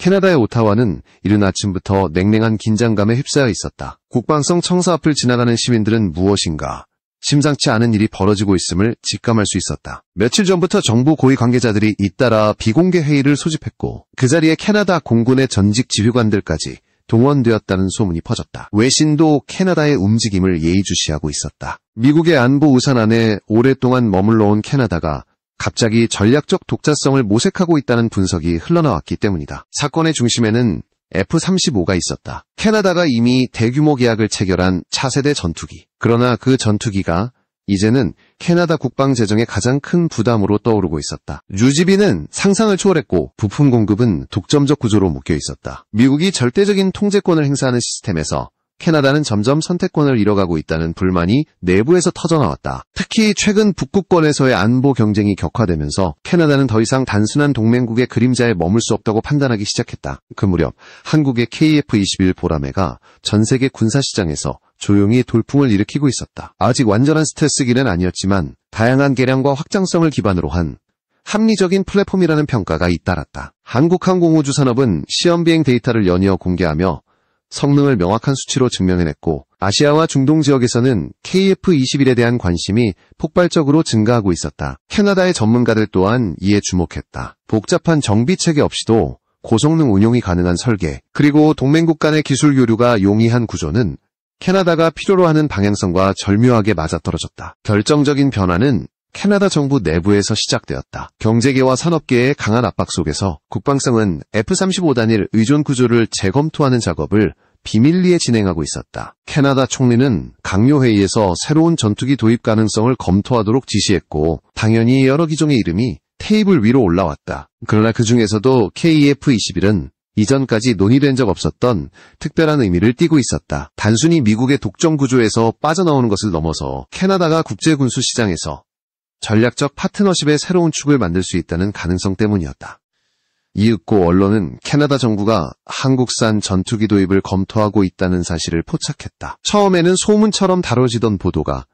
캐나다의 오타와는 이른 아침부터 냉랭한 긴장감에 휩싸여 있었다. 국방성 청사 앞을 지나가는 시민들은 무엇인가 심상치 않은 일이 벌어지고 있음을 직감할 수 있었다. 며칠 전부터 정부 고위 관계자들이 잇따라 비공개 회의를 소집했고 그 자리에 캐나다 공군의 전직 지휘관들까지 동원되었다는 소문이 퍼졌다. 외신도 캐나다의 움직임을 예의주시하고 있었다. 미국의 안보 우산 안에 오랫동안 머물러온 캐나다가 갑자기 전략적 독자성을 모색하고 있다는 분석이 흘러나왔기 때문이다. 사건의 중심에는 F-35가 있었다. 캐나다가 이미 대규모 계약을 체결한 차세대 전투기. 그러나 그 전투기가 이제는 캐나다 국방 재정의 가장 큰 부담으로 떠오르고 있었다. 유지비는 상상을 초월했고 부품 공급은 독점적 구조로 묶여 있었다. 미국이 절대적인 통제권을 행사하는 시스템에서 캐나다는 점점 선택권을 잃어가고 있다는 불만이 내부에서 터져나왔다. 특히 최근 북극권에서의 안보 경쟁이 격화되면서 캐나다는 더 이상 단순한 동맹국의 그림자에 머물 수 없다고 판단하기 시작했다. 그 무렵 한국의 KF-21 보라매가 전 세계 군사시장에서 조용히 돌풍을 일으키고 있었다. 아직 완전한 스텔스기는 아니었지만 다양한 개량과 확장성을 기반으로 한 합리적인 플랫폼이라는 평가가 잇따랐다. 한국항공우주산업은 시험비행 데이터를 연이어 공개하며 성능을 명확한 수치로 증명해냈고 아시아와 중동 지역에서는 KF-21에 대한 관심이 폭발적으로 증가하고 있었다. 캐나다의 전문가들 또한 이에 주목했다. 복잡한 정비체계 없이도 고성능 운용이 가능한 설계, 그리고 동맹국 간의 기술 교류가 용이한 구조는 캐나다가 필요로 하는 방향성과 절묘하게 맞아떨어졌다. 결정적인 변화는 캐나다 정부 내부에서 시작되었다. 경제계와 산업계의 강한 압박 속에서 국방성은 F-35 단일 의존 구조를 재검토하는 작업을 비밀리에 진행하고 있었다. 캐나다 총리는 강요회의에서 새로운 전투기 도입 가능성을 검토하도록 지시했고 당연히 여러 기종의 이름이 테이블 위로 올라왔다. 그러나 그 중에서도 KF-21은 이전까지 논의된 적 없었던 특별한 의미를 띠고 있었다. 단순히 미국의 독점 구조에서 빠져나오는 것을 넘어서 캐나다가 국제군수 시장에서 전략적 파트너십의 새로운 축을 만들 수 있다는 가능성 때문이었다. 이윽고 언론은 캐나다 정부가 한국산 전투기 도입을 검토하고 있다는 사실을 포착했다. 처음에는 소문처럼 다뤄지던 보도가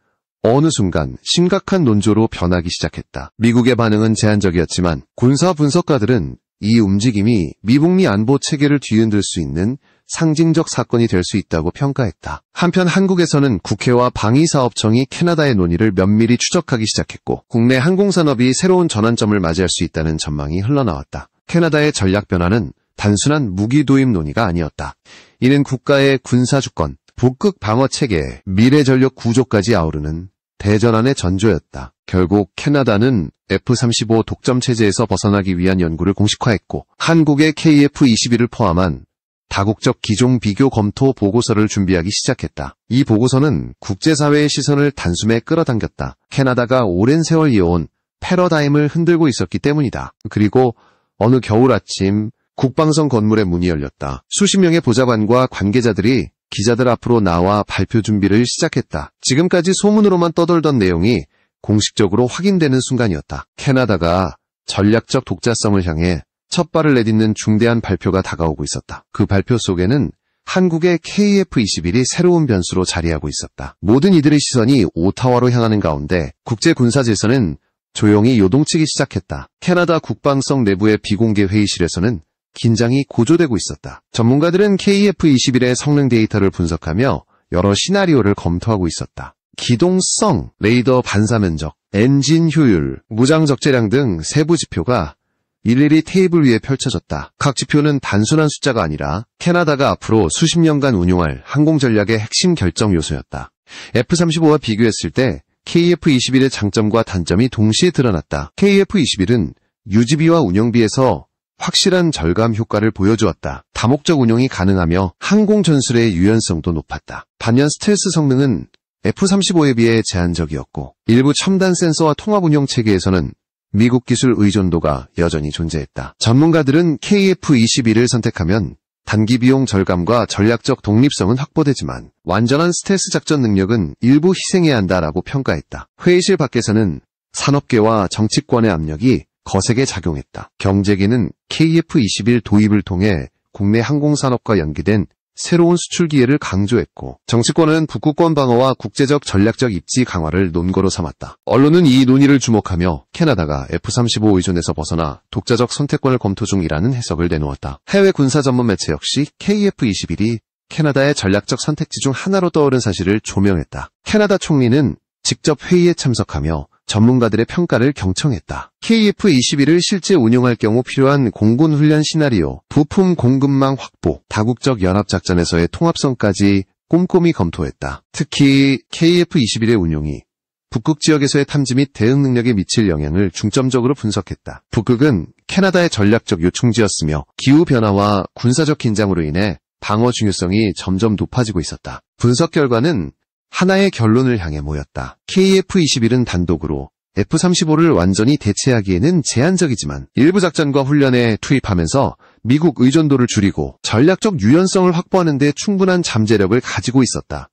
어느 순간 심각한 논조로 변하기 시작했다. 미국의 반응은 제한적이었지만 군사 분석가들은 이 움직임이 미북미 안보 체계를 뒤흔들 수 있는 상징적 사건이 될 수 있다고 평가했다. 한편 한국에서는 국회와 방위사업청이 캐나다의 논의를 면밀히 추적하기 시작했고 국내 항공산업이 새로운 전환점을 맞이할 수 있다는 전망이 흘러나왔다. 캐나다의 전략 변화는 단순한 무기 도입 논의가 아니었다. 이는 국가의 군사주권, 북극 방어체계, 미래 전력 구조까지 아우르는 대전환의 전조였다. 결국 캐나다는 F-35 독점 체제에서 벗어나기 위한 연구를 공식화했고 한국의 KF-21을 포함한 다국적 기종 비교 검토 보고서를 준비하기 시작했다. 이 보고서는 국제사회의 시선을 단숨에 끌어당겼다. 캐나다가 오랜 세월 이어온 패러다임을 흔들고 있었기 때문이다. 그리고 어느 겨울 아침 국방성 건물에 문이 열렸다. 수십 명의 보좌관과 관계자들이 기자들 앞으로 나와 발표 준비를 시작했다. 지금까지 소문으로만 떠돌던 내용이 공식적으로 확인되는 순간이었다. 캐나다가 전략적 독자성을 향해 첫 발을 내딛는 중대한 발표가 다가오고 있었다. 그 발표 속에는 한국의 KF-21이 새로운 변수로 자리하고 있었다. 모든 이들의 시선이 오타와로 향하는 가운데 국제군사질서는 조용히 요동치기 시작했다. 캐나다 국방성 내부의 비공개 회의실에서는 긴장이 고조되고 있었다. 전문가들은 KF-21의 성능 데이터를 분석하며 여러 시나리오를 검토하고 있었다. 기동성, 레이더 반사 면적, 엔진 효율, 무장 적재량 등 세부 지표가 일일이 테이블 위에 펼쳐졌다. 각 지표는 단순한 숫자가 아니라 캐나다가 앞으로 수십 년간 운용할 항공 전략의 핵심 결정 요소였다. F-35와 비교했을 때 KF-21의 장점과 단점이 동시에 드러났다. KF-21은 유지비와 운영비에서 확실한 절감 효과를 보여주었다. 다목적 운용이 가능하며 항공 전술의 유연성도 높았다. 반면 스텔스 성능은 F-35에 비해 제한적이었고 일부 첨단 센서와 통합 운영 체계에서는 미국 기술 의존도가 여전히 존재했다. 전문가들은 KF-21을 선택하면 단기 비용 절감과 전략적 독립성은 확보되지만 완전한 스텔스 작전 능력은 일부 희생해야 한다라고 평가했다. 회의실 밖에서는 산업계와 정치권의 압력이 거세게 작용했다. 경제계는 KF-21 도입을 통해 국내 항공산업과 연계된 새로운 수출 기회를 강조했고 정치권은 북극권 방어와 국제적 전략적 입지 강화를 논거로 삼았다. 언론은 이 논의를 주목하며 캐나다가 F-35 의존에서 벗어나 독자적 선택권을 검토 중이라는 해석을 내놓았다. 해외 군사 전문 매체 역시 KF-21이 캐나다의 전략적 선택지 중 하나로 떠오른 사실을 조명했다. 캐나다 총리는 직접 회의에 참석하며 전문가들의 평가를 경청했다. KF-21을 실제 운용할 경우 필요한 공군 훈련 시나리오, 부품 공급망 확보, 다국적 연합작전에서의 통합성까지 꼼꼼히 검토했다. 특히 KF-21의 운용이 북극 지역에서의 탐지 및 대응 능력에 미칠 영향을 중점적으로 분석했다. 북극은 캐나다의 전략적 요충지였으며 기후변화와 군사적 긴장으로 인해 방어 중요성이 점점 높아지고 있었다. 분석 결과는 하나의 결론을 향해 모였다. KF-21은 단독으로 F-35를 완전히 대체하기에는 제한적이지만 일부 작전과 훈련에 투입하면서 미국 의존도를 줄이고 전략적 유연성을 확보하는 데 충분한 잠재력을 가지고 있었다.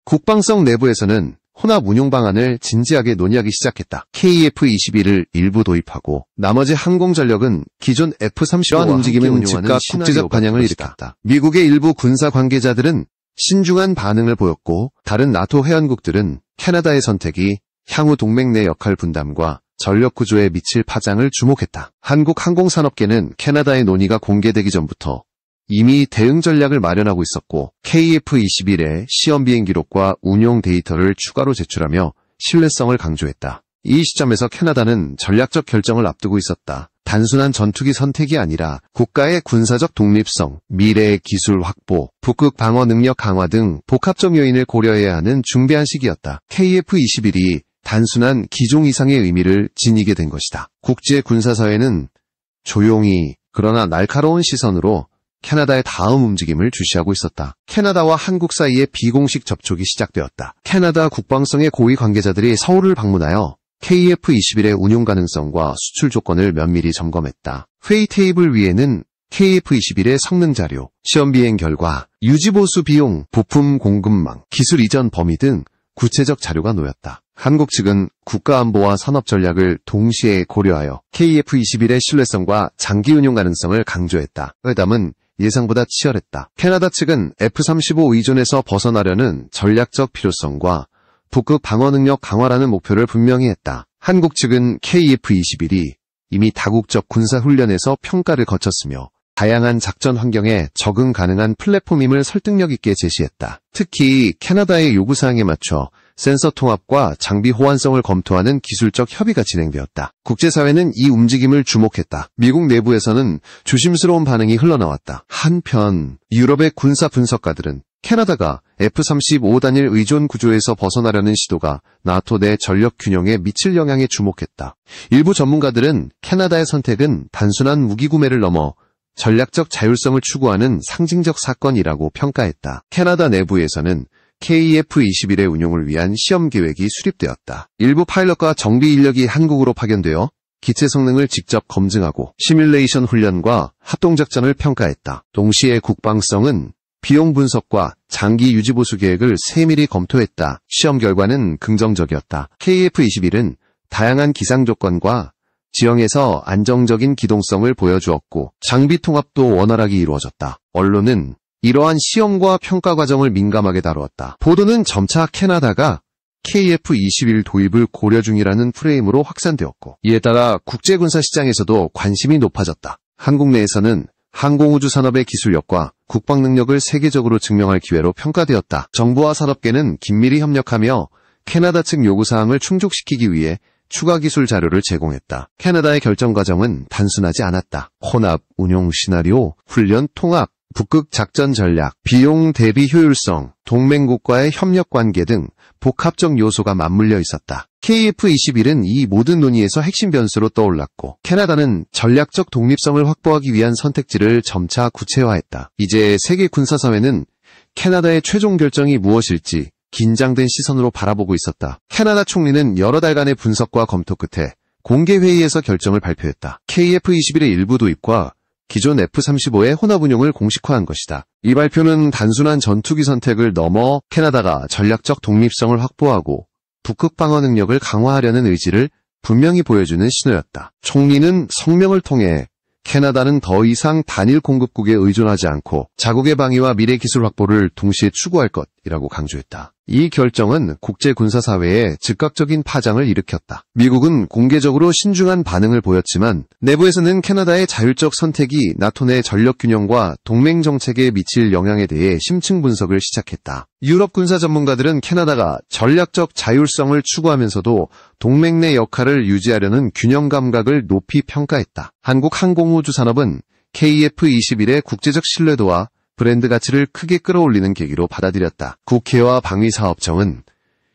국방성 내부에서는 혼합 운용 방안을 진지하게 논의하기 시작했다. KF-21을 일부 도입하고 나머지 항공전력은 기존 F-35와 움직임은 즉각 국제적 반향을 일으켰다. 미국의 일부 군사 관계자들은 신중한 반응을 보였고 다른 나토 회원국들은 캐나다의 선택이 향후 동맹 내 역할 분담과 전력 구조에 미칠 파장을 주목했다. 한국 항공산업계는 캐나다의 논의가 공개되기 전부터 이미 대응 전략을 마련하고 있었고 KF-21의 시험 비행 기록과 운용 데이터를 추가로 제출하며 신뢰성을 강조했다. 이 시점에서 캐나다는 전략적 결정을 앞두고 있었다. 단순한 전투기 선택이 아니라 국가의 군사적 독립성, 미래의 기술 확보, 북극 방어 능력 강화 등 복합적 요인을 고려해야 하는 중대한 시기였다. KF-21이 단순한 기종 이상의 의미를 지니게 된 것이다. 국제 군사사회는 조용히 그러나 날카로운 시선으로 캐나다의 다음 움직임을 주시하고 있었다. 캐나다와 한국 사이의 비공식 접촉이 시작되었다. 캐나다 국방성의 고위 관계자들이 서울을 방문하여 KF-21의 운용 가능성과 수출 조건을 면밀히 점검했다. 회의 테이블 위에는 KF-21의 성능 자료, 시험 비행 결과, 유지보수 비용, 부품 공급망, 기술 이전 범위 등 구체적 자료가 놓였다. 한국 측은 국가안보와 산업 전략을 동시에 고려하여 KF-21의 신뢰성과 장기 운용 가능성을 강조했다. 회담은 예상보다 치열했다. 캐나다 측은 F-35 의존에서 벗어나려는 전략적 필요성과 북극 방어 능력 강화라는 목표를 분명히 했다. 한국 측은 KF-21이 이미 다국적 군사훈련에서 평가를 거쳤으며 다양한 작전 환경에 적응 가능한 플랫폼임을 설득력 있게 제시했다. 특히 캐나다의 요구사항에 맞춰 센서 통합과 장비 호환성을 검토하는 기술적 협의가 진행되었다. 국제사회는 이 움직임을 주목했다. 미국 내부에서는 조심스러운 반응이 흘러나왔다. 한편 유럽의 군사 분석가들은 캐나다가 F-35 단일 의존 구조에서 벗어나려는 시도가 나토 내 전력 균형에 미칠 영향에 주목했다. 일부 전문가들은 캐나다의 선택은 단순한 무기 구매를 넘어 전략적 자율성을 추구하는 상징적 사건이라고 평가했다. 캐나다 내부에서는 KF-21의 운용을 위한 시험 계획이 수립되었다. 일부 파일럿과 정비 인력이 한국으로 파견되어 기체 성능을 직접 검증하고 시뮬레이션 훈련과 합동작전을 평가했다. 동시에 국방성은 비용 분석과 장기 유지보수 계획을 세밀히 검토했다. 시험 결과는 긍정적이었다. KF-21은 다양한 기상 조건과 지형에서 안정적인 기동성을 보여주었고 장비 통합도 원활하게 이루어졌다. 언론은 이러한 시험과 평가 과정을 민감하게 다루었다. 보도는 점차 캐나다가 KF-21 도입을 고려 중이라는 프레임으로 확산되었고 이에 따라 국제군사 시장에서도 관심이 높아졌다. 한국 내에서는 항공우주 산업의 기술력과 국방 능력을 세계적으로 증명할 기회로 평가되었다. 정부와 산업계는 긴밀히 협력하며 캐나다 측 요구사항을 충족시키기 위해 추가 기술 자료를 제공했다. 캐나다의 결정 과정은 단순하지 않았다. 혼합, 운용 시나리오, 훈련 통합, 북극 작전 전략, 비용 대비 효율성, 동맹국과의 협력 관계 등 복합적 요소가 맞물려 있었다. KF-21은 이 모든 논의에서 핵심 변수로 떠올랐고 캐나다는 전략적 독립성을 확보하기 위한 선택지를 점차 구체화했다. 이제 세계 군사사회는 캐나다의 최종 결정이 무엇일지 긴장된 시선으로 바라보고 있었다. 캐나다 총리는 여러 달간의 분석과 검토 끝에 공개회의에서 결정을 발표했다. KF-21의 일부 도입과 기존 F-35의 혼합 운용을 공식화한 것이다. 이 발표는 단순한 전투기 선택을 넘어 캐나다가 전략적 독립성을 확보하고 북극 방어 능력을 강화하려는 의지를 분명히 보여주는 신호였다. 총리는 성명을 통해 캐나다는 더 이상 단일 공급국에 의존하지 않고 자국의 방위와 미래 기술 확보를 동시에 추구할 것이라고 강조했다. 이 결정은 국제 군사 사회에 즉각적인 파장을 일으켰다. 미국은 공개적으로 신중한 반응을 보였지만 내부에서는 캐나다의 자율적 선택이 나토 내 전력 균형과 동맹 정책에 미칠 영향에 대해 심층 분석을 시작했다. 유럽 군사 전문가들은 캐나다가 전략적 자율성을 추구하면서도 동맹 내 역할을 유지하려는 균형 감각을 높이 평가했다. 한국 항공우주 산업은 KF-21의 국제적 신뢰도와 브랜드 가치를 크게 끌어올리는 계기로 받아들였다. 국회와 방위사업청은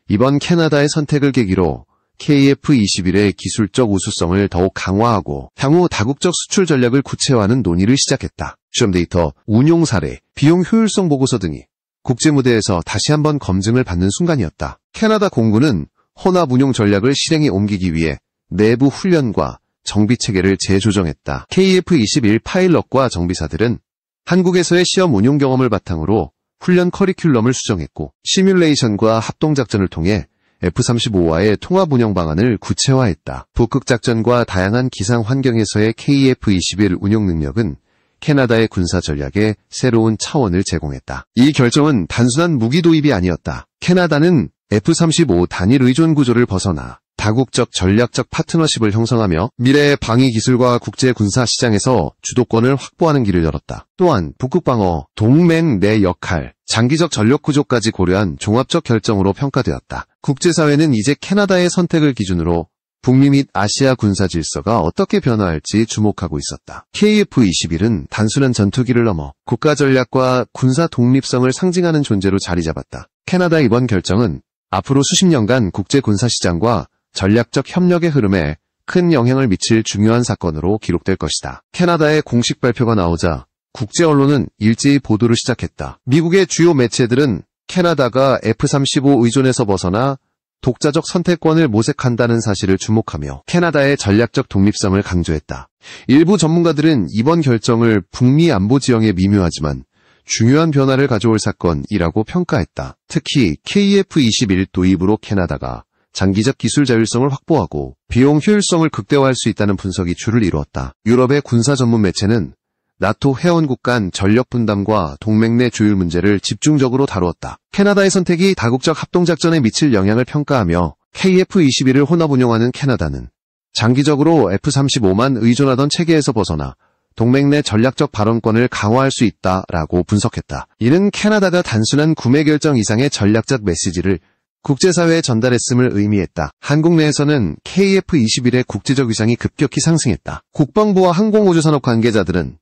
이번 캐나다의 선택을 계기로 KF-21의 기술적 우수성을 더욱 강화하고 향후 다국적 수출 전략을 구체화하는 논의를 시작했다. 시험 데이터, 운용 사례, 비용 효율성 보고서 등이 국제 무대에서 다시 한번 검증을 받는 순간이었다. 캐나다 공군은 혼합 운용 전략을 실행에 옮기기 위해 내부 훈련과 정비 체계를 재조정했다. KF-21 파일럿과 정비사들은 한국에서의 시험 운용 경험을 바탕으로 훈련 커리큘럼을 수정했고 시뮬레이션과 합동작전을 통해 F-35와의 통합 운영 방안을 구체화했다. 북극 작전과 다양한 기상 환경에서의 KF-21 운용 능력은 캐나다의 군사 전략에 새로운 차원을 제공했다. 이 결정은 단순한 무기 도입이 아니었다. 캐나다는 F-35 단일 의존 구조를 벗어나 다국적 전략적 파트너십을 형성하며 미래의 방위 기술과 국제 군사 시장에서 주도권을 확보하는 길을 열었다. 또한 북극방어, 동맹 내 역할, 장기적 전력 구조까지 고려한 종합적 결정으로 평가되었다. 국제사회는 이제 캐나다의 선택을 기준으로 북미 및 아시아 군사 질서가 어떻게 변화할지 주목하고 있었다. KF-21은 단순한 전투기를 넘어 국가 전략과 군사 독립성을 상징하는 존재로 자리 잡았다. 캐나다의 이번 결정은 앞으로 수십 년간 국제 군사 시장과 전략적 협력의 흐름에 큰 영향을 미칠 중요한 사건으로 기록될 것이다. 캐나다의 공식 발표가 나오자 국제 언론은 일제히 보도를 시작했다. 미국의 주요 매체들은 캐나다가 F-35 의존에서 벗어나 독자적 선택권을 모색한다는 사실을 주목하며 캐나다의 전략적 독립성을 강조했다. 일부 전문가들은 이번 결정을 북미 안보 지형에 미묘하지만 중요한 변화를 가져올 사건이라고 평가했다. 특히 KF-21 도입으로 캐나다가 장기적 기술 자율성을 확보하고 비용 효율성을 극대화할 수 있다는 분석이 주를 이루었다. 유럽의 군사 전문 매체는 나토 회원국 간 전력 분담과 동맹 내 조율 문제를 집중적으로 다루었다. 캐나다의 선택이 다국적 합동작전에 미칠 영향을 평가하며 KF-21을 혼합 운용하는 캐나다는 장기적으로 F-35만 의존하던 체계에서 벗어나 동맹 내 전략적 발언권을 강화할 수 있다라고 분석했다. 이는 캐나다가 단순한 구매 결정 이상의 전략적 메시지를 국제사회에 전달했음을 의미했다. 한국 내에서는 KF-21의 국제적 위상이 급격히 상승했다. 국방부와 항공우주산업 관계자들은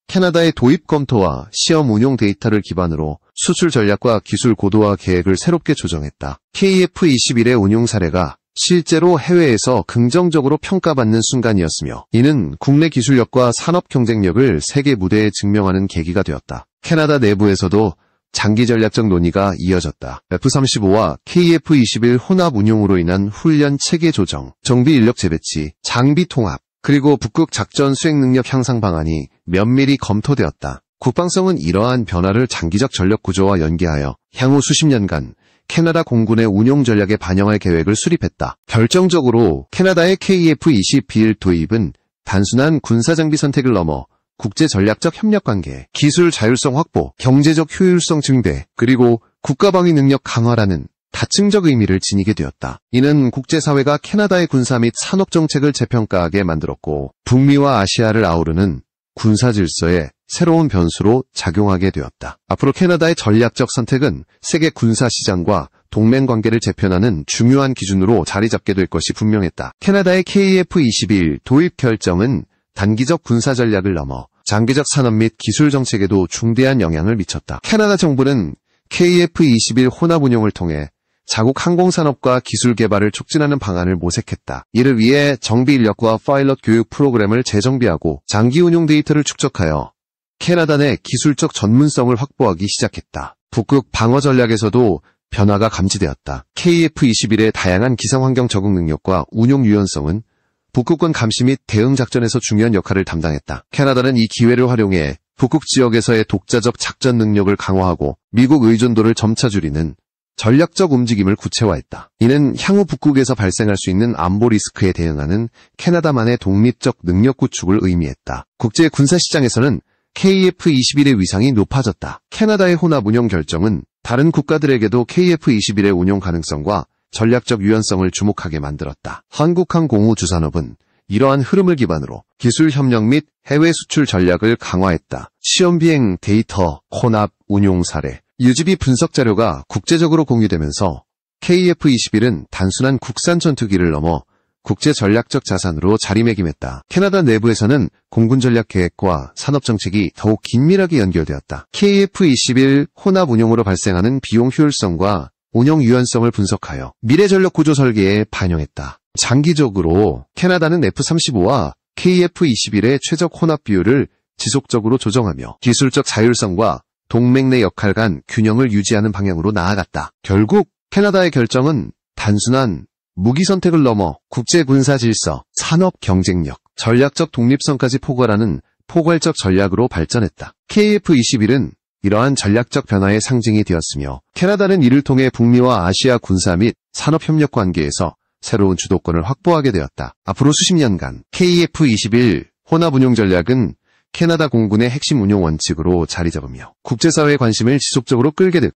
캐나다의 도입 검토와 시험 운용 데이터를 기반으로 수출 전략과 기술 고도화 계획을 새롭게 조정했다. KF-21의 운용 사례가 실제로 해외에서 긍정적으로 평가받는 순간이었으며 이는 국내 기술력과 산업 경쟁력을 세계 무대에 증명하는 계기가 되었다. 캐나다 내부에서도 장기 전략적 논의가 이어졌다. F-35와 KF-21 혼합 운용으로 인한 훈련 체계 조정, 정비 인력 재배치, 장비 통합, 그리고 북극 작전 수행 능력 향상 방안이 면밀히 검토되었다. 국방성은 이러한 변화를 장기적 전력 구조와 연계하여 향후 수십 년간 캐나다 공군의 운용 전략에 반영할 계획을 수립했다. 결정적으로 캐나다의 KF-21 도입은 단순한 군사장비 선택을 넘어 국제 전략적 협력 관계, 기술 자율성 확보, 경제적 효율성 증대, 그리고 국가방위 능력 강화라는 다층적 의미를 지니게 되었다. 이는 국제사회가 캐나다의 군사 및 산업 정책을 재평가하게 만들었고 북미와 아시아를 아우르는 군사 질서에 새로운 변수로 작용하게 되었다. 앞으로 캐나다의 전략적 선택은 세계 군사 시장과 동맹 관계를 재편하는 중요한 기준으로 자리 잡게 될 것이 분명했다. 캐나다의 KF-21 도입 결정은 단기적 군사 전략을 넘어 장기적 산업 및 기술 정책에도 중대한 영향을 미쳤다. 캐나다 정부는 KF-21 혼합 운용을 통해 자국 항공산업과 기술 개발을 촉진하는 방안을 모색했다. 이를 위해 정비 인력과 파일럿 교육 프로그램을 재정비하고 장기 운용 데이터를 축적하여 캐나다 내 기술적 전문성을 확보하기 시작했다. 북극 방어 전략에서도 변화가 감지되었다. KF-21의 다양한 기상환경 적응 능력과 운용 유연성은 북극권 감시 및 대응 작전에서 중요한 역할을 담당했다. 캐나다는 이 기회를 활용해 북극 지역에서의 독자적 작전 능력을 강화하고 미국 의존도를 점차 줄이는 전략적 움직임을 구체화했다. 이는 향후 북극에서 발생할 수 있는 안보 리스크에 대응하는 캐나다만의 독립적 능력 구축을 의미했다. 국제 군사 시장에서는 KF-21의 위상이 높아졌다. 캐나다의 혼합 운용 결정은 다른 국가들에게도 KF-21의 운용 가능성과 전략적 유연성을 주목하게 만들었다. 한국항공우주산업은 이러한 흐름을 기반으로 기술 협력 및 해외 수출 전략을 강화했다. 시험 비행 데이터, 혼합, 운용 사례, 유지비 분석 자료가 국제적으로 공유되면서 KF-21은 단순한 국산 전투기를 넘어 국제 전략적 자산으로 자리매김했다. 캐나다 내부에서는 공군 전략 계획과 산업 정책이 더욱 긴밀하게 연결되었다. KF-21 혼합 운용으로 발생하는 비용 효율성과 운영 유연성을 분석하여 미래 전력 구조 설계에 반영했다. 장기적으로 캐나다는 F-35와 KF-21의 최적 혼합 비율을 지속적으로 조정하며 기술적 자율성과 동맹 내 역할 간 균형을 유지하는 방향으로 나아갔다. 결국 캐나다의 결정은 단순한 무기 선택을 넘어 국제 군사 질서, 산업 경쟁력, 전략적 독립성까지 포괄하는 포괄적 전략으로 발전했다. KF-21은 이러한 전략적 변화의 상징이 되었으며 캐나다는 이를 통해 북미와 아시아 군사 및 산업 협력 관계에서 새로운 주도권을 확보하게 되었다. 앞으로 수십 년간 KF-21 혼합 운용 전략은 캐나다 공군의 핵심 운용 원칙으로 자리 잡으며 국제사회의 관심을 지속적으로 끌게 됐고